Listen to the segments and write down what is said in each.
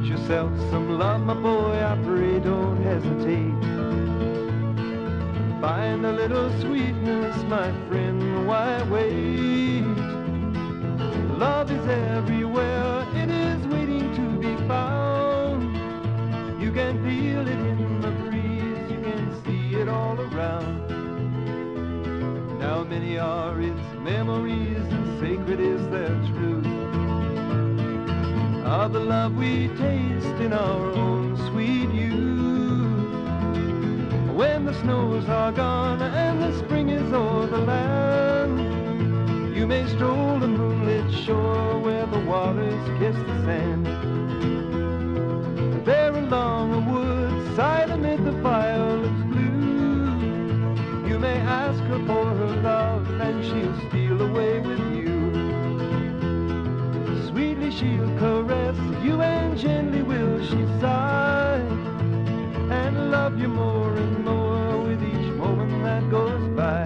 Get yourself some love, my boy, I pray don't hesitate. Find a little sweetness, my friend, why wait? Love is everywhere, it is waiting to be found. You can feel it in the breeze, you can see it all around. Now many are its memories, and sacred is their truth, of the love we taste in our own sweet youth. When the snows are gone and the spring is o'er the land, you may stroll the moonlit shore where the waters kiss the sand. There along a woodside amid the violets blue, you may ask her for her love and she'll steal away with you. Sweetly she'll caress you and gently will she sigh, and love you more and more with each moment that goes by.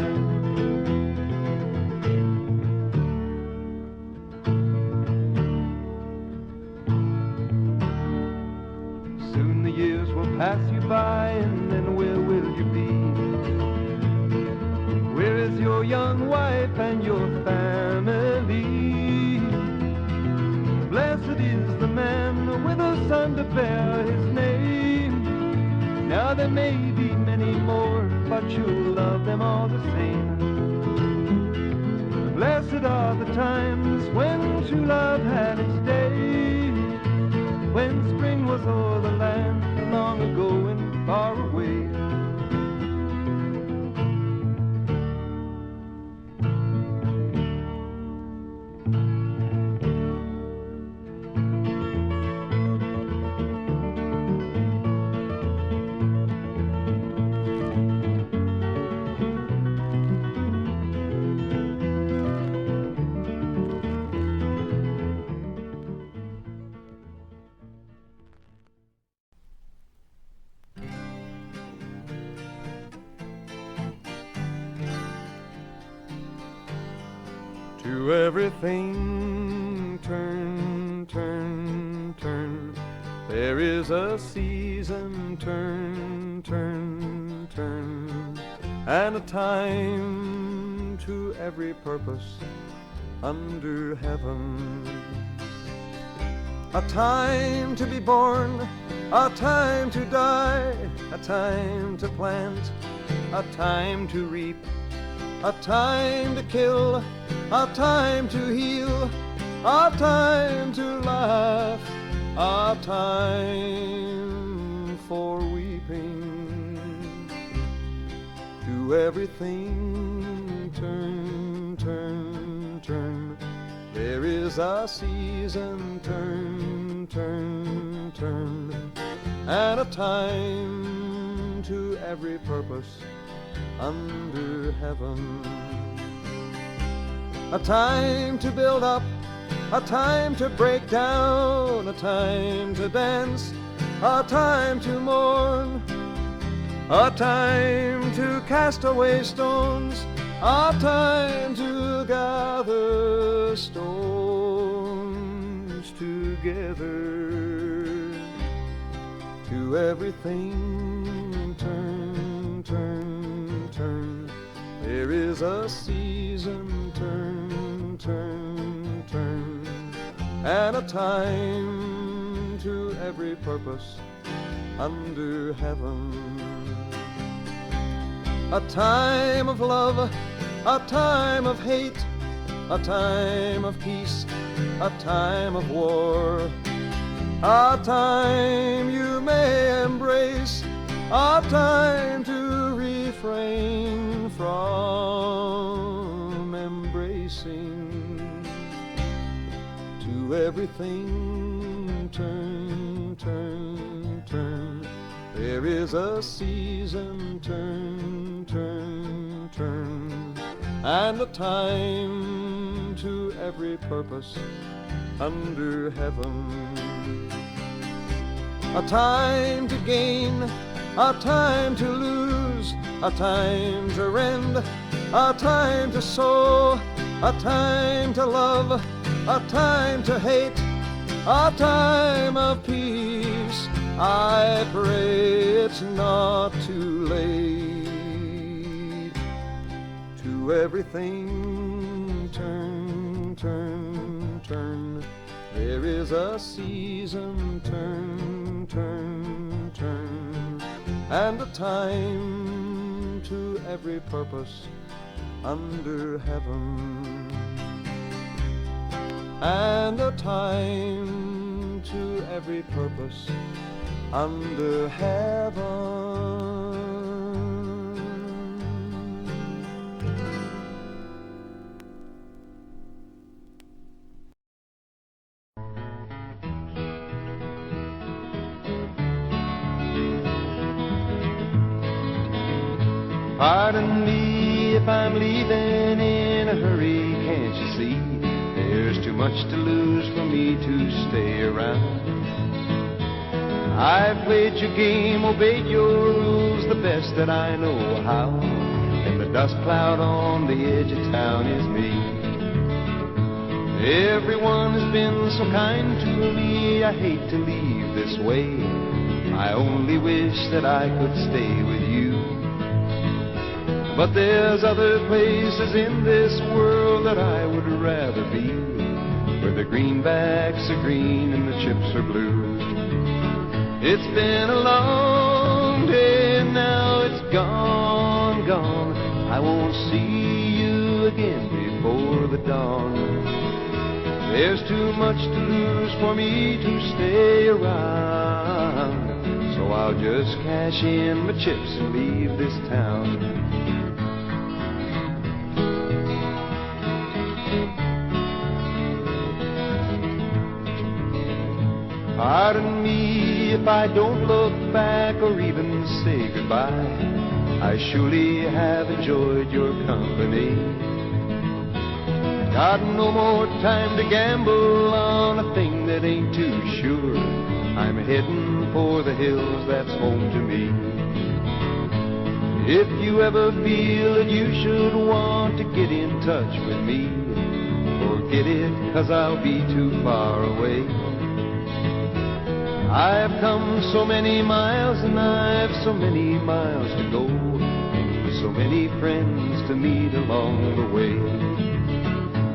Soon the years will pass you by, and then where will you be? Where is your young wife and your family? Blessed is the man with a son to bear his name. Now there may be many more, but you'll love them all the same. Blessed are the times when true love had its day, when spring was o'er the land, long ago and far away. To everything turn, turn, turn. There is a season, turn, turn, turn. And a time to every purpose under heaven. A time to be born, a time to die, a time to plant, a time to reap, a time to kill, a time to heal, a time to laugh, a time for weeping. To everything turn, turn, turn. There is a season, turn, turn, turn. And a time to every purpose under heaven. A time to build up, a time to break down, a time to dance, a time to mourn, a time to cast away stones, a time to gather stones together. To everything turn, turn, turn. There is a season, turn, turn, turn. And a time to every purpose under heaven. A time of love, a time of hate, a time of peace, a time of war, a time you may embrace, a time to refrain from embracing. To everything turn, turn, turn. There is a season, turn, turn, turn. And a time to every purpose under heaven. A time to gain, a time to lose, a time to rend, a time to sow, a time to love, a time to hate, a time of peace. I pray it's not too late. To everything turn, turn, turn. There is a season, turn, turn, turn. And a time to every purpose under heaven. And a time to every purpose under heaven. Pardon me if I'm leaving in a hurry, can't you see? There's too much to lose for me to stay around. I've played your game, obeyed your rules the best that I know how. And the dust cloud on the edge of town is me. Everyone has been so kind to me, I hate to leave this way. I only wish that I could stay with you. But there's other places in this world that I would rather be, where the greenbacks are green and the chips are blue. It's been a long day, now it's gone, gone. I won't see you again before the dawn. There's too much to lose for me to stay around, so I'll just cash in my chips and leave this town. Pardon me if I don't look back or even say goodbye. I surely have enjoyed your company. Got no more time to gamble on a thing that ain't too sure. I'm heading for the hills, that's home to me. If you ever feel that you should want to get in touch with me, forget it, 'cause I'll be too far away. I've come so many miles and I've so many miles to go, and so many friends to meet along the way.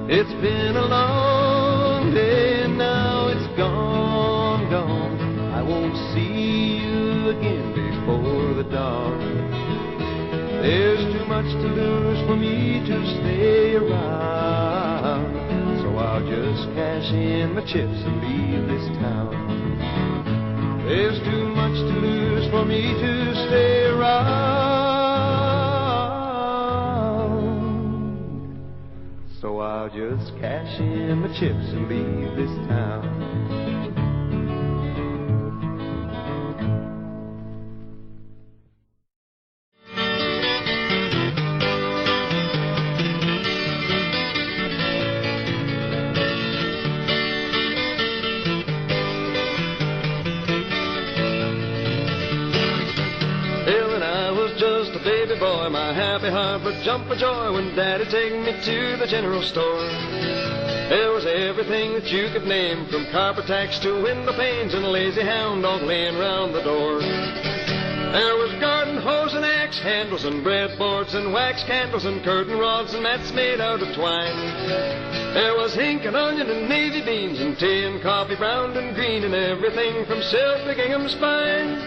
It's been a long day and now it's gone, gone. I won't see you again before the dawn. There's too much to lose for me to stay around, so I'll just cash in my chips and leave this town. There's too much to lose for me to stay around, so I'll just cash in my chips and leave this town. My happy heart would jump for joy when Daddy took me to the general store. There was everything that you could name, from carpet tacks to window panes and a lazy hound dog laying round the door. There was garden hose and axe handles and breadboards and wax candles and curtain rods and mats made out of twine. There was ink and onion and navy beans and tea and coffee brown and green and everything from silk to gingham spine.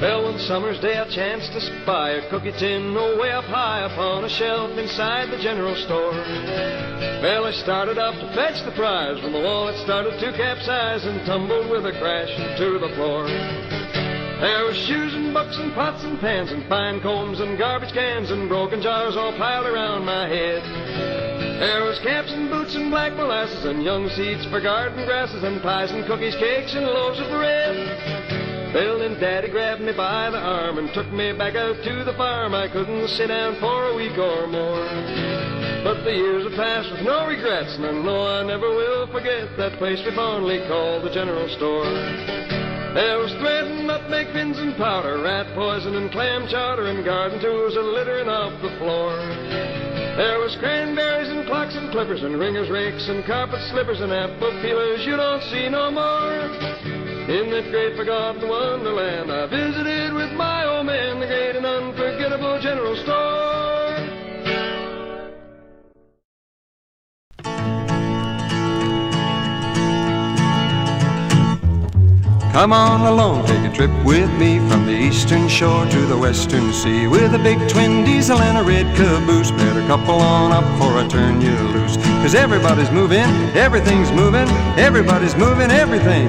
Well, one summer's day I chanced to spy a cookie tin way up high upon a shelf inside the general store. Well, I started up to fetch the prize when the wallet started to capsize and tumbled with a crash to the floor. There were shoes and books and pots and pans and pine combs and garbage cans and broken jars all piled around my head. There was caps and boots and black molasses and young seeds for garden grasses and pies and cookies, cakes and loaves of bread. Well, then Daddy grabbed me by the arm and took me back out to the farm. I couldn't sit down for a week or more. But the years have passed with no regrets, and I know I never will forget that place we fondly called the general store. There was thread and nutmeg pins and powder, rat poison and clam chowder, and garden tools a littering off the floor. There was cranberries and clocks and clippers and ringers, rakes and carpet slippers and apple peelers you don't see no more. In that great forgotten wonderland I visited with my old man, the great and unforgettable general store. Come on along, take a trip with me from the eastern shore to the western sea, with a big twin diesel and a red caboose. Better couple on up for I turn you loose, 'cause everybody's moving, everything's moving, everybody's moving everything.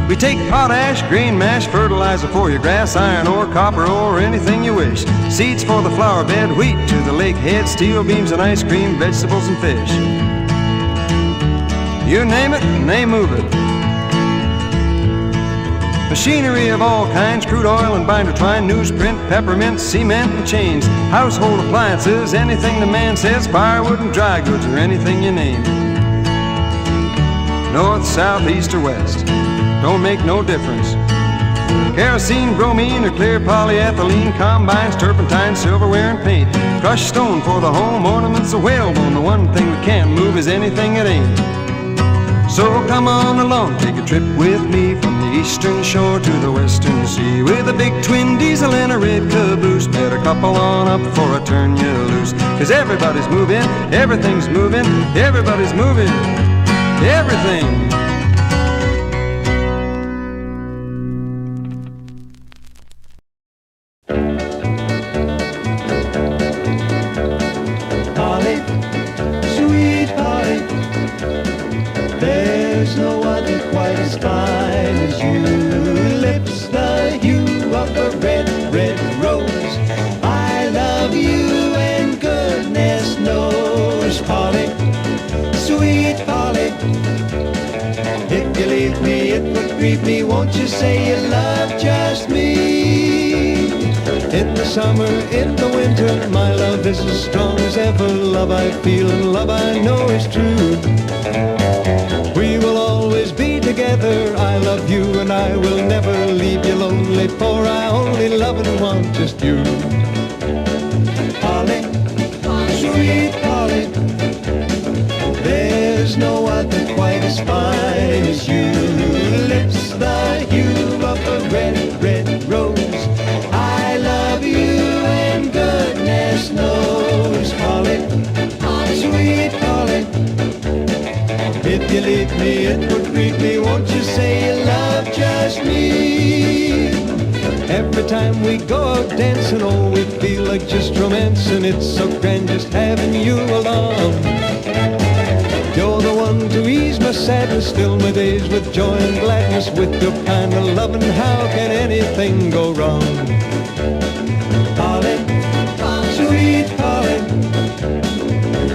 We take potash, grain mash, fertilizer for your grass, iron ore, copper ore, anything you wish. Seeds for the flower bed, wheat to the lake head, steel beams and ice cream, vegetables and fish. You name it and they move it. Machinery of all kinds, crude oil and binder twine, newsprint, peppermint, cement and chains. Household appliances, anything the man says, firewood and dry goods or anything you name. North, south, east or west, don't make no difference. Kerosene, bromine, or clear polyethylene, combines, turpentine, silverware, and paint. Crushed stone for the home, ornaments of whalebone. The one thing we can't move is anything it ain't. So come on along, take a trip with me from the eastern shore to the western sea, with a big twin diesel and a red caboose. Better couple on up before I turn you loose, 'cause everybody's moving, everything's moving, everybody's moving everything. Won't you say you love just me? In the summer, in the winter, my love is as strong as ever. Love I feel and love I know is true. We will always be together. I love you and I will never leave you lonely, for I only love and want just you. Polly, sweet Polly, there's no other quite as fine as you. Lips the hue of a red, red rose. I love you and goodness knows, Polly, sweet Polly. If you leave me, it would grieve me. Won't you say you love just me? Every time we go out dancing, oh, we feel like just romancing. It's so grand just having you along. You're the one to ease my sadness, fill my days with joy and gladness. With your kind of loving, how can anything go wrong? Polly, sweet Polly,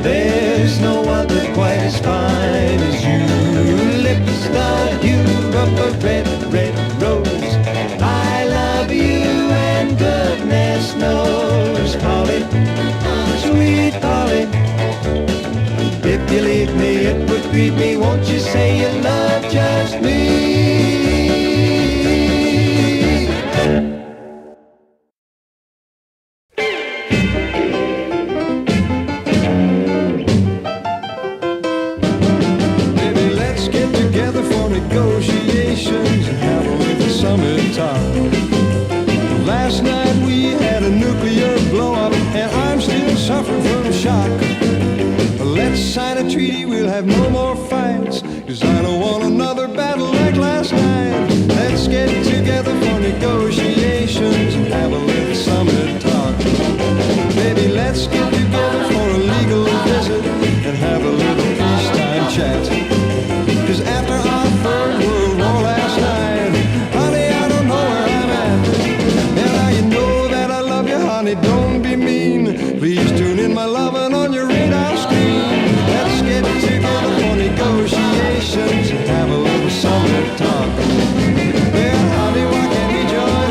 there's no other quite as fine as you. Lips the hue of a red, red rose. I love you and goodness knows, Polly, sweet Polly. If you leave me, it would grieve me. Won't you say you love just me? Baby, let's get together for negotiations and have a little summer talk. Last night we had a nuclear blow-up and I'm still suffering from shock. Let's sign a treaty, we'll have no more fights, 'cause I don't want another battle like last night. Let's get together for negotiations and have a little summer talk. Baby, let's get together for a legal visit and have a little peacetime chat. 'Cause after our third world war last night, honey, I don't know where I'm at. And now you know that I love you, honey, don't be mean. Please tune in my lovin' on your radar screen. Let's get together for negotiations and have a little summer talk. Well, honey, why can't we join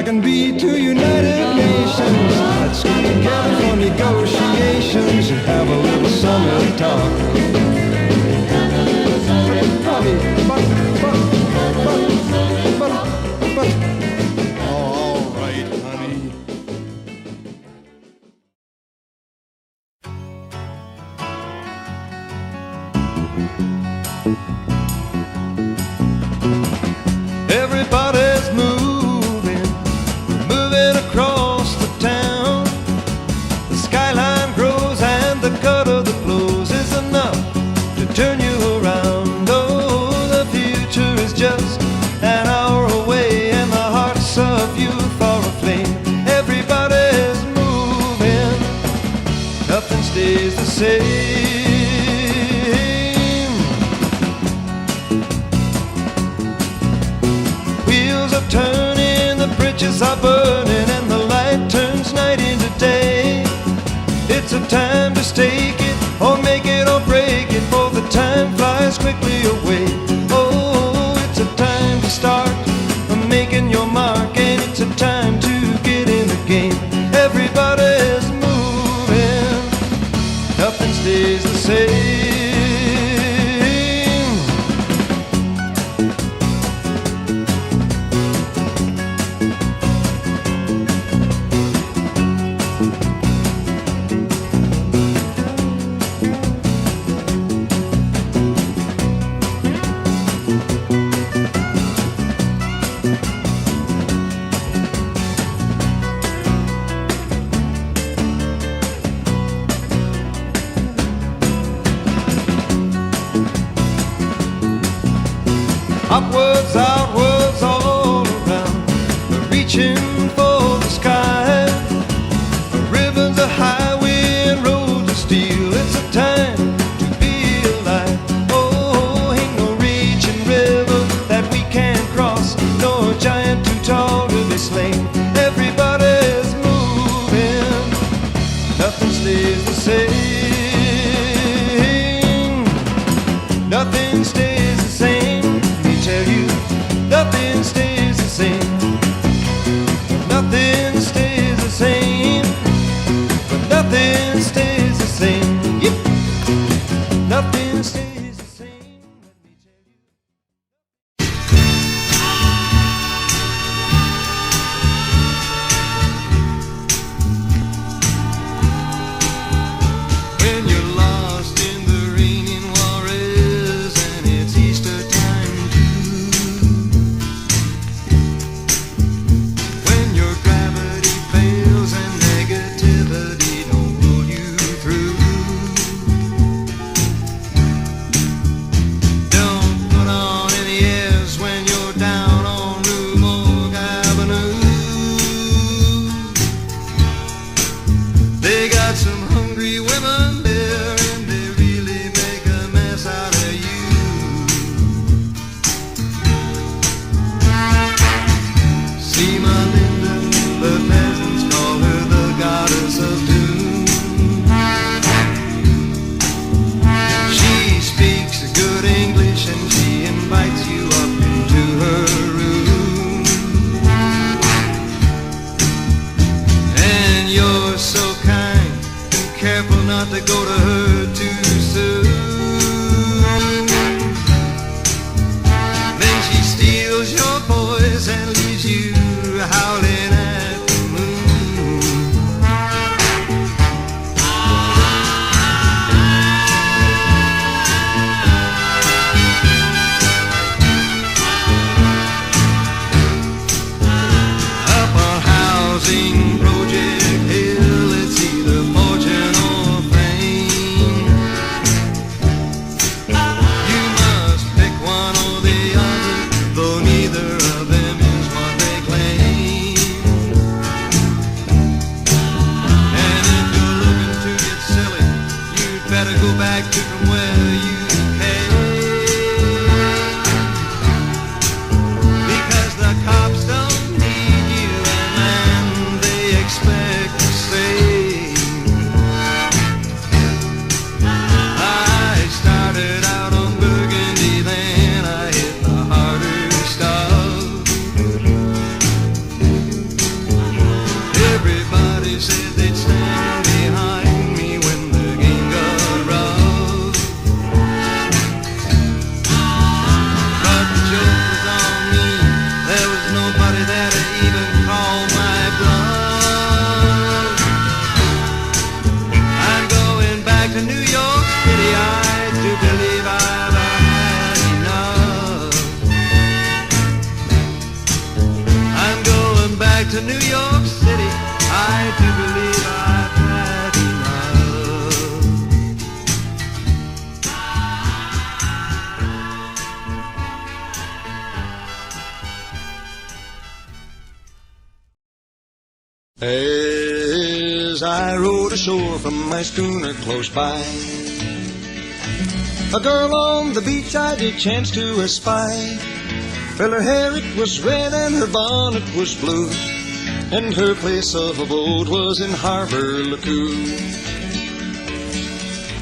can be to United Nations. Let's get together for negotiations and have a little summer talk. All right, honey. Everybody's moving across the town. The skyline grows and the cut of the clothes is enough to turn you around. Oh, the future is just an hour away and the hearts of youth are aflame. Everybody's moving, nothing stays the same. Wheels are turning, the bridges are burning, and the light turns night into day. It's a time to stake it, or make it or break it, for the time flies quickly away. Oh, it's a time to start making your mark, and it's a time to get in the game. Everybody's moving, nothing stays the same. Upwards, outwards, all around, reaching for the sky. Ribbons of highway and roads of steel. It's a time to be alive. Oh, ain't no raging river that we can't cross, no giant too tall to be slain. Everybody's moving, nothing stays the same. Nothing stays the same. Tell you, nothing As I rowed ashore from my schooner close by, a girl on the beach I did chance to espy. Well, her hair it was red and her bonnet was blue, and her place of abode was in Harbour Le Cou.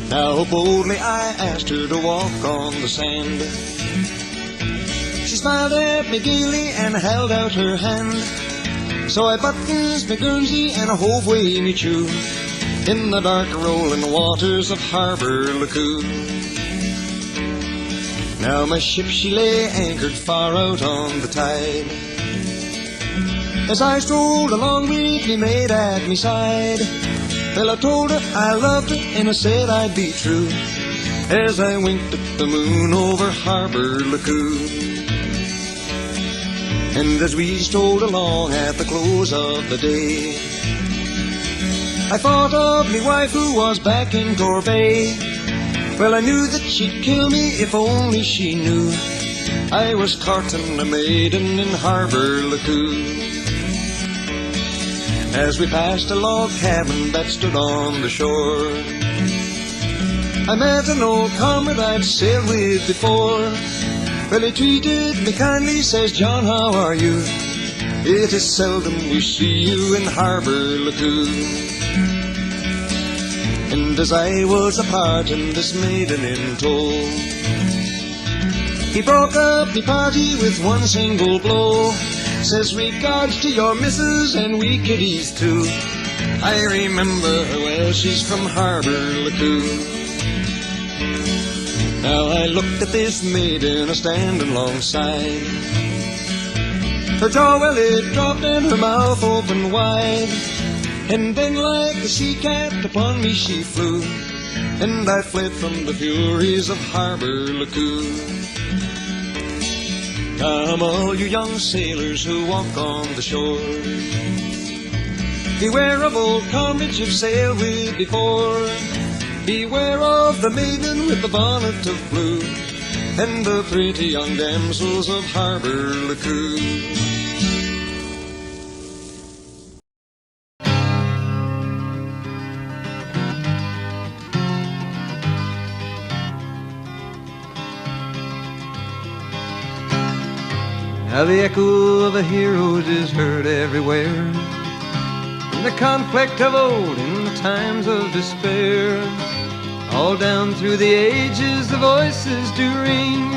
Now boldly I asked her to walk on the sand. She smiled at me gaily and held out her hand. So I buttons me Guernsey and I hove away me chew in the dark rolling waters of Harbour Le Cou. Now my ship she lay anchored far out on the tide. As I strolled along with me maid at me side, well, I told her I loved her and I said I'd be true, as I winked at the moon over Harbour Le Cou. And as we strolled along at the close of the day, I thought of me wife who was back in Torbay. Well, I knew that she'd kill me if only she knew I was courting a maiden in Harbour Le Cou. As we passed a log cabin that stood on the shore, I met an old comrade I'd sailed with before. Well, he treated me kindly, says, John, how are you? It is seldom we see you in Harbour Le Cou. And as I was a-parting this maiden in tow, he broke up me party with one single blow. Says, regards to your missus and we kiddies too. I remember her well, she's from Harbour Le Cou. Now I looked at this maiden a-standing alongside. Her jaw, well, it dropped and her mouth opened wide. And then like a sea cat upon me she flew, and I fled from the furies of Harbour Le Cou. Come all you young sailors who walk on the shore, beware of old comrades you've sailed with before. Beware of the maiden with the bonnet of blue, and the pretty young damsels of Harbour Le Cou. Now the echo of the heroes is heard everywhere, in the conflict of old, in the times of despair. All down through the ages the voices do ring.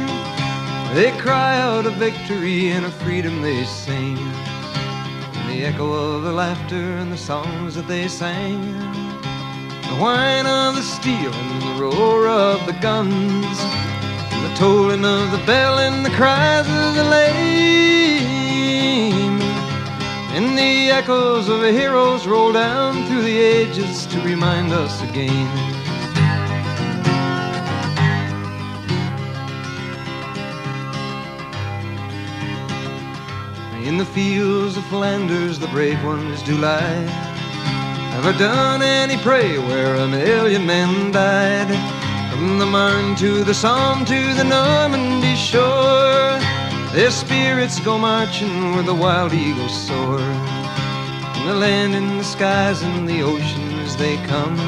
They cry out of victory and of freedom they sing. And the echo of the laughter and the songs that they sang, the whine of the steel and the roar of the guns, and the tolling of the bell and the cries of the lame. And the echoes of the heroes roll down through the ages to remind us again. In the fields of Flanders the brave ones do lie, at Verdun and Ypres where 1,000,000 men died. From the Marne to the Somme to the Normandy shore, their spirits go marching where the wild eagles soar. In the land, in the skies, in the oceans they come,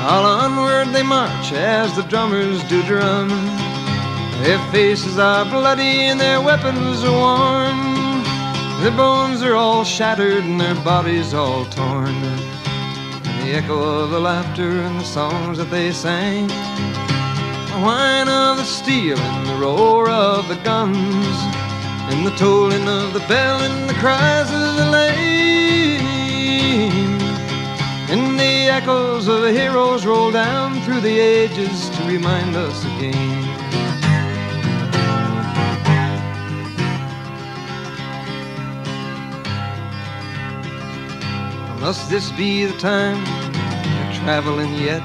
all onward they march as the drummers do drum. Their faces are bloody and their weapons are worn. Their bones are all shattered and their bodies all torn. And the echo of the laughter and the songs that they sang, the whine of the steel and the roar of the guns, and the tolling of the bell and the cries of the lame. And the echoes of the heroes roll down through the ages to remind us again. Must this be the time you're traveling yet?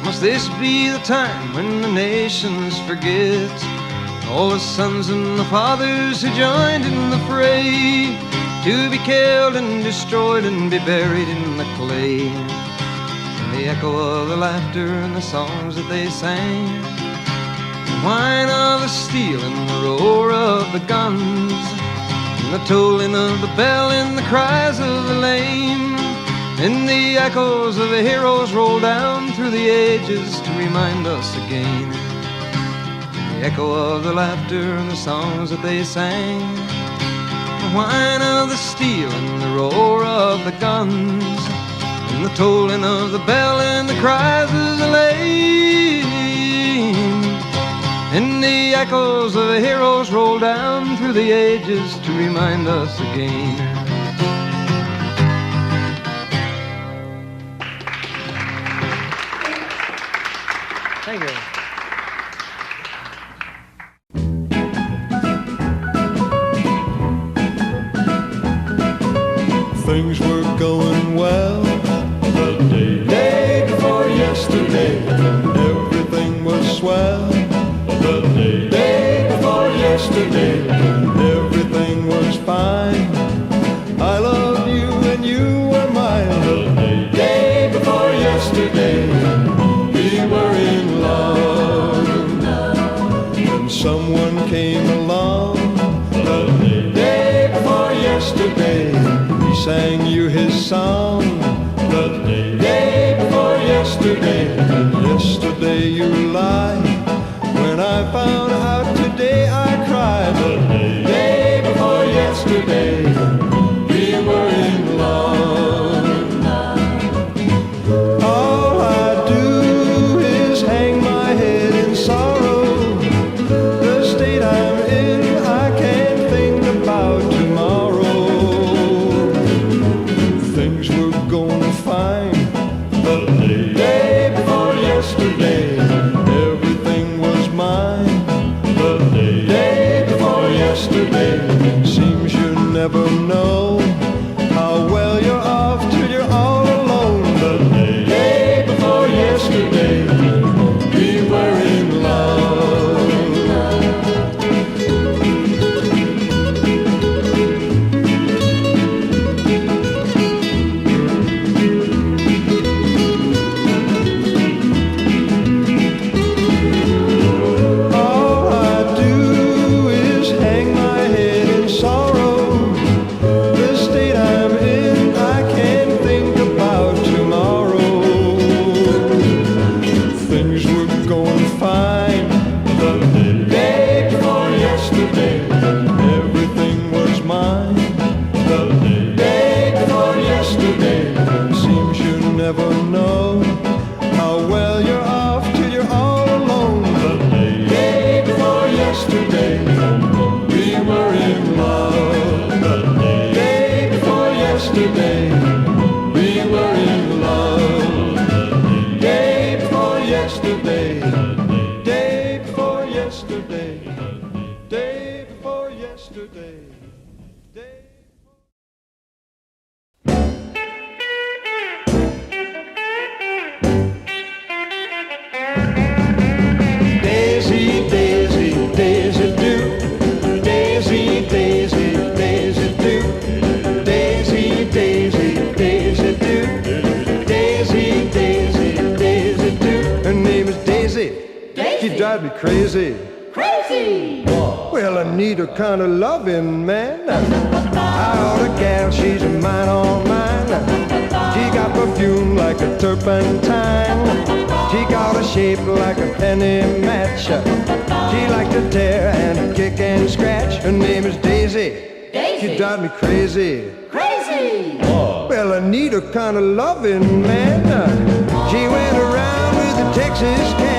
Must this be the time when the nations forget all the sons and the fathers who joined in the fray, to be killed and destroyed and be buried in the clay? And the echo of the laughter and the songs that they sang, the whine of the steel and the roar of the guns, and the tolling of the bell and the cries of the lame, and the echoes of the heroes roll down through the ages to remind us again. The echo of the laughter and the songs that they sang, the whine of the steel and the roar of the guns, and the tolling of the bell and the cries of the lame, and the echoes of the heroes roll down through the ages to remind us again. Thank you. Things were going well the day before yesterday. Everything was swell the day before yesterday. Everything was fine. I loved you and you were mine the day before yesterday. We were in love, and someone came along the day before yesterday. He sang you his song the day before yesterday. And yesterday you lied. When I found out today I cried the day before yesterday. We were in love. All I do is hang my head in sorrow. The state I'm in, I can't think about tomorrow. Things were going fine the day before yesterday. Everything was mine the day before yesterday. Seems you never know how well you're off till you're all alone the day before yesterday. We were in love. All I do is hang my head in sorrow. The state I'm in, I can't think about tomorrow. Things were going fine the day before yesterday. Everything was mine the day before yesterday. Seems you never know how well you're off till you're all alone the day before yesterday. We were in love the day before yesterday. We were in love the day before yesterday. Day before yesterday. Day before yesterday. Day. Daisy, Daisy, Daisy do. Daisy, Daisy, Daisy do. Daisy, Daisy, Daisy do. Daisy, Daisy, Daisy do. Her name is Daisy. She drives me crazy. Crazy! Well, I need a kind of loving, man. I ought a gal, she's mine, all mine. She got perfume like a turpentine. She got a shape like a penny match. She likes to tear and kick and scratch. Her name is Daisy. Daisy. She drives me crazy. Crazy! Well, I need a kind of loving, man. She went around with a Texas cat.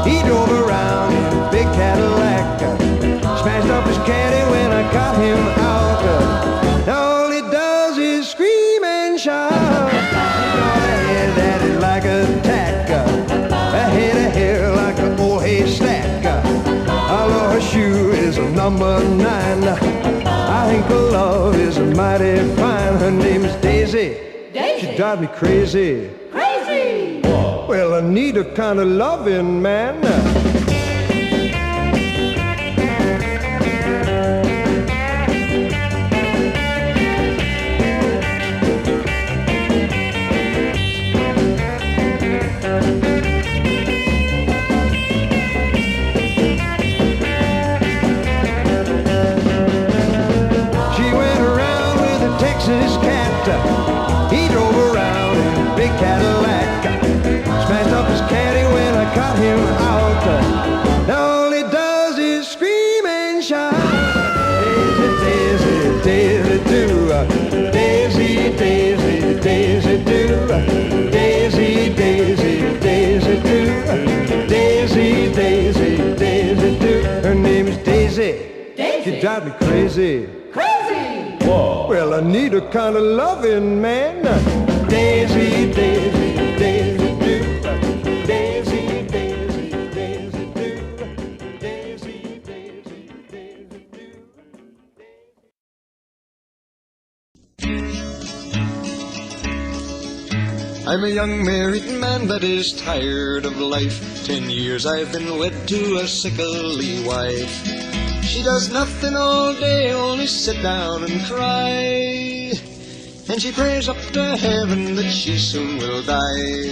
He drove around in a big Cadillac. Smashed up his caddy when I got him out. All he does is scream and shout. He got a head that is like a tack. A head of hair like an old haystack. I love her shoe is a number 9. I think her love is mighty fine. Her name is Daisy. Daisy. She drives me crazy. Crazy! Well, I need a kind of loving, man. sunshine. Daisy, Daisy, Daisy do. Daisy, Daisy, Daisy do. Daisy, Daisy, Daisy do. Daisy, Daisy, Daisy do. Her name is Daisy. Daisy. She drives me crazy. Crazy. Whoa. Well, I need a kind of loving, man. Daisy, Daisy, Daisy do. Daisy, Daisy, Daisy do. Daisy, Daisy, Daisy do. I'm a young married man that is tired of life. 10 years I've been wed to a sickly wife. She does nothing all day, only sit down and cry. And she prays up to heaven that she soon will die.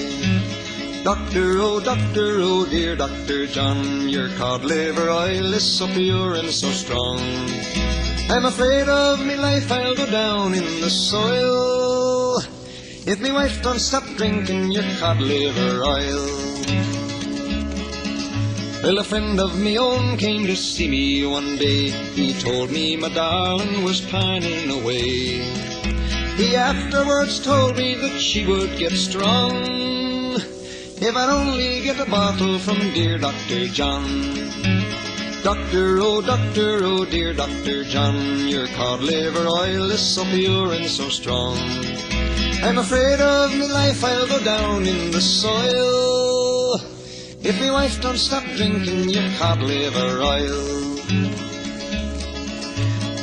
Doctor, oh dear Dr. John, your cod liver oil is so pure and so strong. I'm afraid of me life, I'll go down in the soil if me wife don't stop drinking your cod liver oil. Well, a friend of me own came to see me one day. He told me my darling was pining away. He afterwards told me that she would get strong if I'd only get a bottle from dear Dr. John. Doctor, oh dear Dr. John, your cod liver oil is so pure and so strong. I'm afraid of me life, I'll go down in the soil if me wife don't stop drinking your cod liver oil.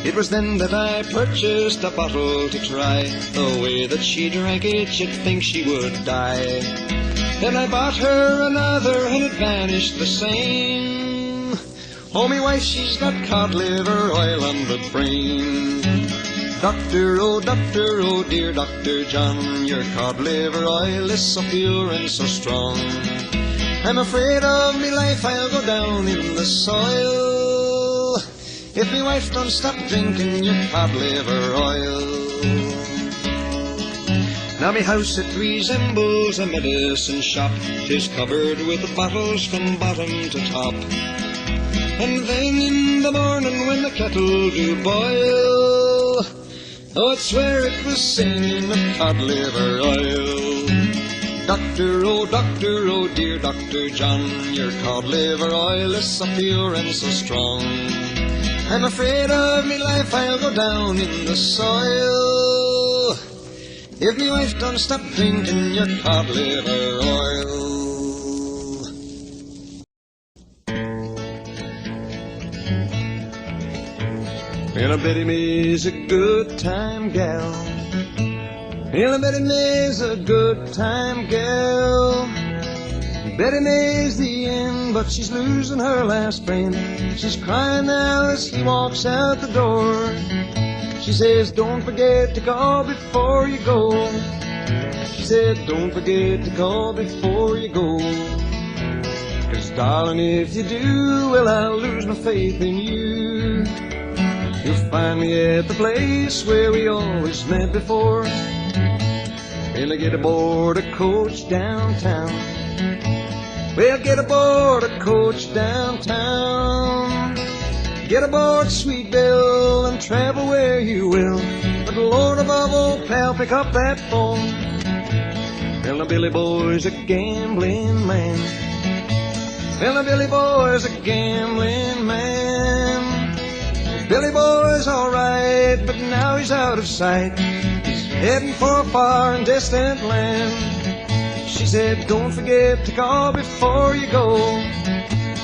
It was then that I purchased a bottle to try. The way that she drank it, you'd think she would die. Then I bought her another and it vanished the same. Oh, me wife, she's got cod liver oil on the brain. Doctor, oh dear Dr. John, your cod liver oil is so pure and so strong. I'm afraid of me life, I'll go down in the soil if me wife don't stop drinking your cod liver oil. Now me house it resembles a medicine shop. 'Tis covered with bottles from bottom to top. And then in the morning when the kettle do boil, oh, I'd swear it was singing of cod liver oil. Doctor, oh dear Dr. John, your cod liver oil is so pure and so strong. I'm afraid of me life, I'll go down in the soil if me wife don't stop drinking your cod liver oil. Well, I Betty May's a good time gal. Well, I Betty May's a good time gal. Betty May's the end, but she's losing her last friend. She's crying now as he walks out the door. She says, don't forget to call before you go. She said, don't forget to call before you go. 'Cause darling, if you do, well, I'll lose my faith in you. You'll find me at the place where we always met before. Well, I get aboard a coach downtown. Well, get aboard a coach downtown. Get aboard, sweet Bill, and travel where you will. But Lord above all, pal, pick up that phone. Well, now Billy Boy's a gambling man. Well, now Billy Boy's a gambling man. Billy Boy's all right, but now he's out of sight. He's heading for a far and distant land. She said, don't forget to call before you go.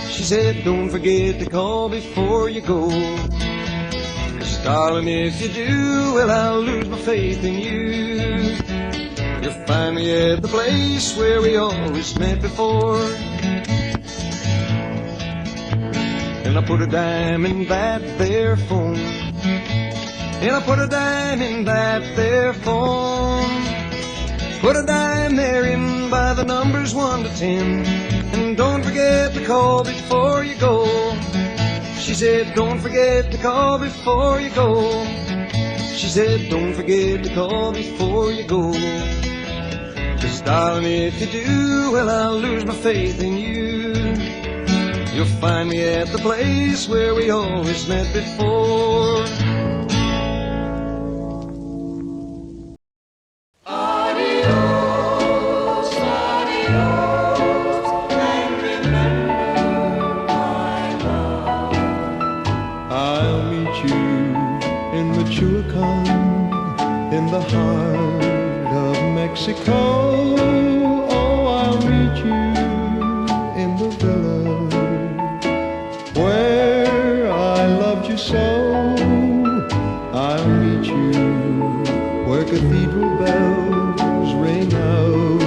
She said, don't forget to call before you go. 'Cause darling, if you do, well, I'll lose my faith in you. You'll find me at the place where we always met before. And I put a dime in that there phone. And I put a dime in that there phone. Put a dime there in by the numbers 1 to 10. And don't forget to call before you go. She said, don't forget to call before you go. She said, don't forget to call before you go. 'Cause darling, if you do, well, I'll lose my faith in you. you'll find me at the place where we always met before. Adios, adios, and remember my love. I'll meet you in Michoacan, in the heart of Mexico. Oh, I'll meet you in the villa where I loved you so. I'll meet you where cathedral bells ring out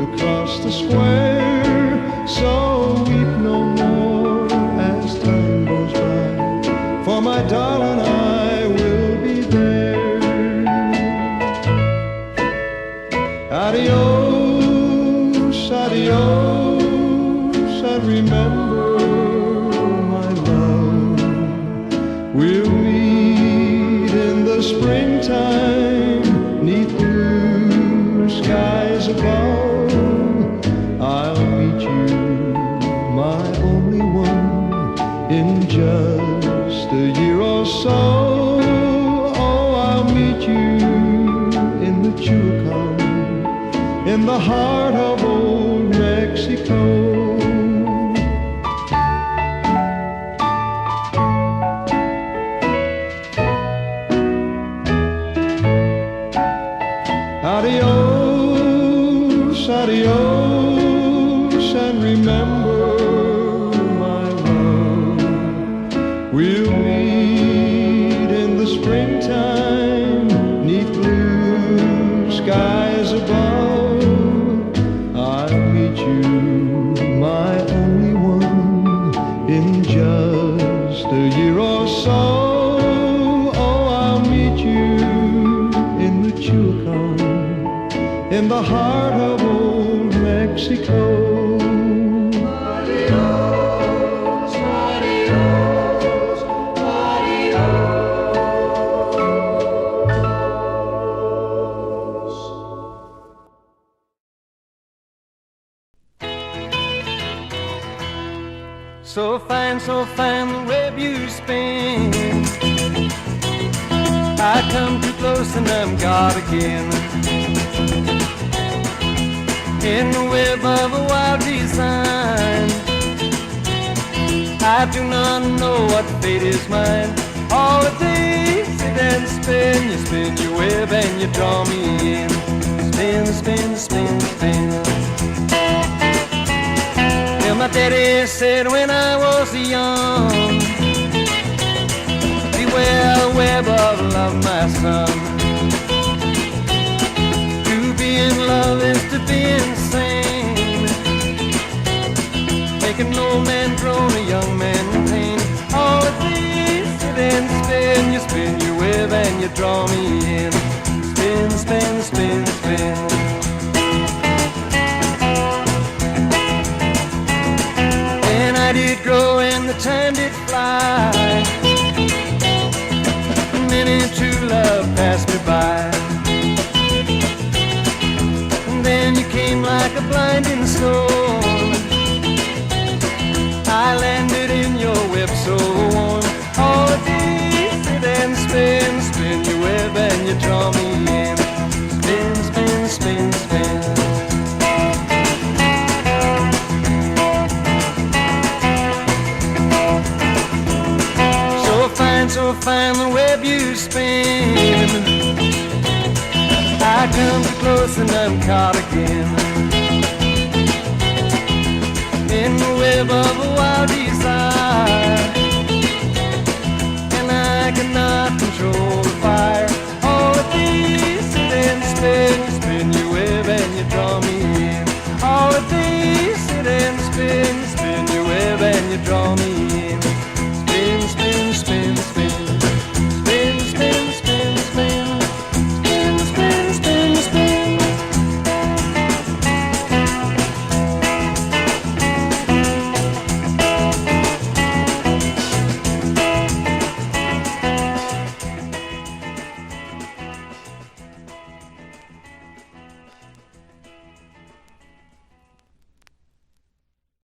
across the square. So weep no more as time goes by, for my darling I will be there. Adios, adios, and remember my love. We'll meet in the springtime, 'neath blue skies above. I'll meet you, my only one, in just a year or so. Oh, I'll meet you in Michoacan, in the heart of old Mexico. Adios, adios, and remember my love. We'll meet in the springtime, 'neath blue skies above. I'll meet you, my only one, in just a year or so. Oh, I'll meet you in Michoacan, in the heart of old Mexico. Adios, adios, adios. So fine the web you spin. I come too close and I'm caught again, in the web of a wild design. I do not know what fate is mine. All the days sit and spin, you spin your web and you draw me in. Spin, spin, spin, spin. Well, my daddy said when I was young, beware the web of love, my son. To be in love is to be insane, make an old man groan, a young man pain. All the days sit and spin, you spin your web and you draw me in. Spin, spin, spin, spin. And I did grow and the time did fly, many true love passed me by. And then you came like a blinding storm, I landed in your web so warm. All the days sit and spin, spin your web and you draw me in. Spin, spin, spin, spin. So fine the web you spin. I come too close and I'm caught again, in the web of a wild desire.